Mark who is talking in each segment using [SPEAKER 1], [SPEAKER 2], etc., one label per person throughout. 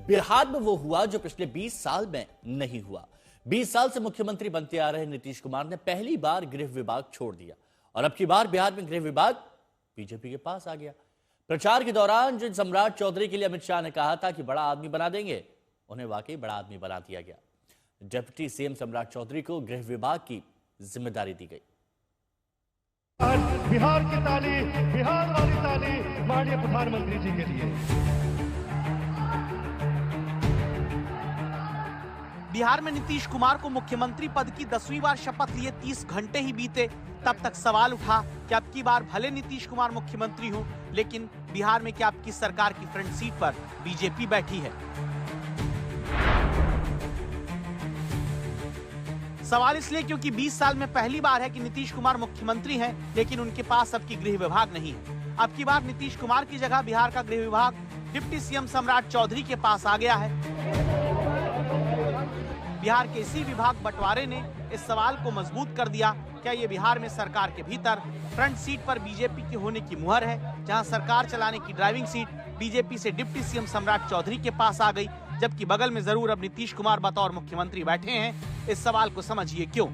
[SPEAKER 1] बिहार में वो हुआ जो पिछले 20 साल में नहीं हुआ। 20 साल से मुख्यमंत्री बनते आ रहे नीतीश कुमार ने पहली बार गृह विभाग छोड़ दिया और अब की बार बिहार में गृह विभाग बीजेपी के पास आ गया। प्रचार के दौरान जिन सम्राट चौधरी के लिए अमित शाह ने कहा था कि बड़ा आदमी बना देंगे, उन्हें वाकई बड़ा आदमी बना दिया गया। डिप्टी सीएम सम्राट चौधरी को गृह विभाग की जिम्मेदारी दी गई।
[SPEAKER 2] बिहार की ताली, बिहार वाली ताली माननीय प्रधानमंत्री जी के लिए।
[SPEAKER 3] बिहार में नीतीश कुमार को मुख्यमंत्री पद की 10वीं बार शपथ लिए 30 घंटे ही बीते, तब तक सवाल उठा कि अब की बार भले नीतीश कुमार मुख्यमंत्री हो, लेकिन बिहार में क्या अब की सरकार की फ्रंट सीट पर बीजेपी बैठी है? सवाल इसलिए क्योंकि 20 साल में पहली बार है कि नीतीश कुमार मुख्यमंत्री हैं, लेकिन उनके पास अब की गृह विभाग नहीं है। अब की बार नीतीश कुमार की जगह बिहार का गृह विभाग डिप्टी सीएम सम्राट चौधरी के पास आ गया है। बिहार के इसी विभाग बंटवारे ने इस सवाल को मजबूत कर दिया, क्या ये बिहार में सरकार के भीतर फ्रंट सीट पर बीजेपी के होने की मुहर है, जहां सरकार चलाने की ड्राइविंग सीट बीजेपी से डिप्टी सीएम सम्राट चौधरी के पास आ गई, जबकि बगल में जरूर अब नीतीश कुमार बतौर मुख्यमंत्री बैठे हैं। इस सवाल को समझिए क्यों।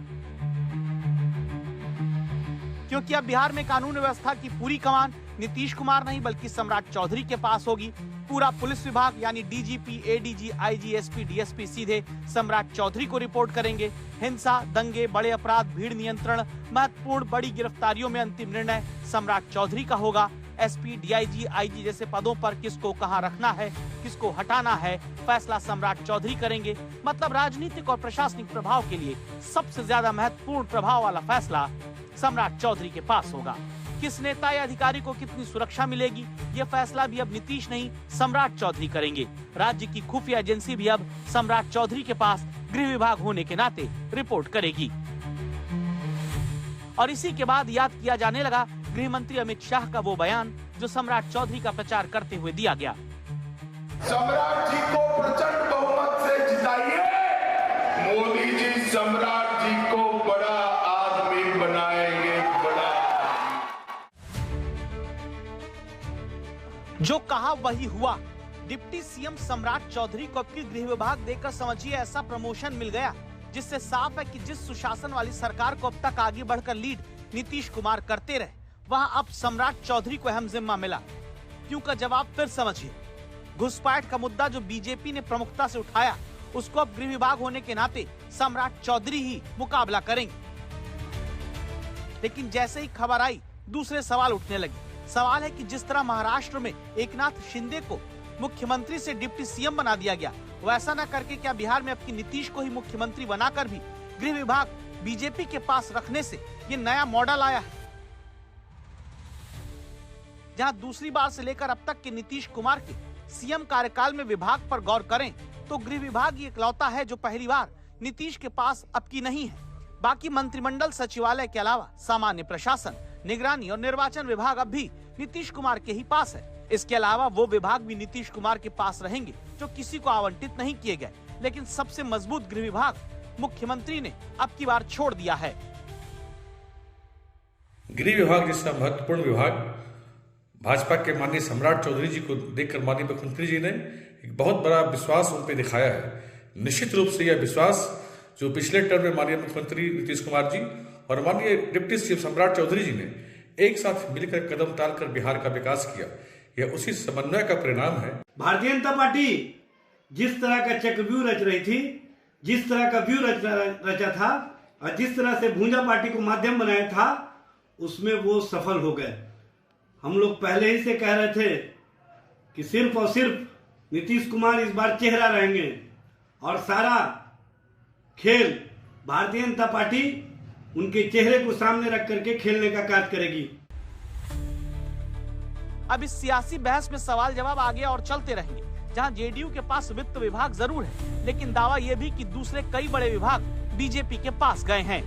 [SPEAKER 3] क्योंकि अब बिहार में कानून व्यवस्था की पूरी कमान नीतीश कुमार नहीं बल्कि सम्राट चौधरी के पास होगी। पूरा पुलिस विभाग यानी DGP, ADG, IG, SP, DSP सीधे सम्राट चौधरी को रिपोर्ट करेंगे। हिंसा, दंगे, बड़े अपराध, भीड़ नियंत्रण, महत्वपूर्ण बड़ी गिरफ्तारियों में अंतिम निर्णय सम्राट चौधरी का होगा। एसपी, डीआईजी, आईजी जैसे पदों पर किसको कहां रखना है, किसको हटाना है, फैसला सम्राट चौधरी करेंगे। मतलब राजनीतिक और प्रशासनिक प्रभाव के लिए सबसे ज्यादा महत्वपूर्ण प्रभाव वाला फैसला सम्राट चौधरी के पास होगा। किस नेता या अधिकारी को कितनी सुरक्षा मिलेगी, ये फैसला भी अब नीतीश नहीं सम्राट चौधरी करेंगे। राज्य की खुफिया एजेंसी भी अब सम्राट चौधरी के पास गृह विभाग होने के नाते रिपोर्ट करेगी। और इसी के बाद याद किया जाने लगा गृह मंत्री अमित शाह का वो बयान जो सम्राट चौधरी का प्रचार करते हुए दिया गया।
[SPEAKER 4] सम्राट जी को प्रचंड बहुमत से जिताइए, मोदी जी सम्राट जी को बड़ा आदमी बनाएंगे, बड़ा।
[SPEAKER 3] जो कहा वही हुआ। डिप्टी सीएम सम्राट चौधरी को अपनी गृह विभाग देकर समझिए ऐसा प्रमोशन मिल गया, जिससे साफ है कि जिस सुशासन वाली सरकार को अब तक आगे बढ़कर लीड नीतीश कुमार करते रहे, वहां अब सम्राट चौधरी को अहम जिम्मा मिला। क्यों का जवाब फिर समझिए। घुसपैठ का मुद्दा जो बीजेपी ने प्रमुखता से उठाया, उसको अब गृह विभाग होने के नाते सम्राट चौधरी ही मुकाबला करेंगे। लेकिन जैसे ही खबर आई, दूसरे सवाल उठने लगे। सवाल है कि जिस तरह महाराष्ट्र में एकनाथ शिंदे को मुख्यमंत्री से डिप्टी सीएम बना दिया गया, वैसा न करके क्या बिहार में अब की नीतीश को ही मुख्यमंत्री बनाकर भी गृह विभाग बीजेपी के पास रखने से ये नया मॉडल आया है, जहां दूसरी बार से लेकर अब तक के नीतीश कुमार के सीएम कार्यकाल में विभाग पर गौर करें तो गृह विभाग ही इकलौता है जो पहली बार नीतीश के पास अब की नहीं है। बाकी मंत्रिमंडल, सचिवालय के अलावा सामान्य प्रशासन, निगरानी और निर्वाचन विभाग अब भी नीतीश कुमार के ही पास है। इसके अलावा वो विभाग भी नीतीश कुमार के पास रहेंगे जो किसी को आवंटित नहीं किए गए। लेकिन सबसे मजबूत गृह विभाग मुख्यमंत्री ने अब की बार छोड़ दिया है।
[SPEAKER 5] गृह विभाग जैसा महत्वपूर्ण विभाग भाजपा के माननीय सम्राट चौधरी जी को देखकर माननीय मुख्यमंत्री जी ने एक बहुत बड़ा विश्वास उन पर दिखाया है। निश्चित रूप से यह विश्वास जो पिछले टर्म में माननीय मुख्यमंत्री नीतीश कुमार जी और माननीय डिप्टी सीएम सम्राट चौधरी जी ने एक साथ मिलकर कदम डालकर बिहार का विकास किया, यह उसी समन्वय का परिणाम है।
[SPEAKER 6] भारतीय जनता पार्टी जिस तरह का चक्रव्यूह रच रही थी, जिस तरह का व्यू रचा था और जिस तरह से भूंजा पार्टी को माध्यम बनाया था, उसमें वो सफल हो गए। हम लोग पहले ही से कह रहे थे कि सिर्फ और सिर्फ नीतीश कुमार इस बार चेहरा रहेंगे और सारा खेल भारतीय जनता पार्टी उनके चेहरे को सामने रख करके खेलने का कार्य करेगी।
[SPEAKER 3] अब इस सियासी बहस में सवाल जवाब आगे और चलते रहेंगे, जहां जेडीयू के पास वित्त विभाग जरूर है, लेकिन दावा यह भी कि दूसरे कई बड़े विभाग बीजेपी के पास गए हैं।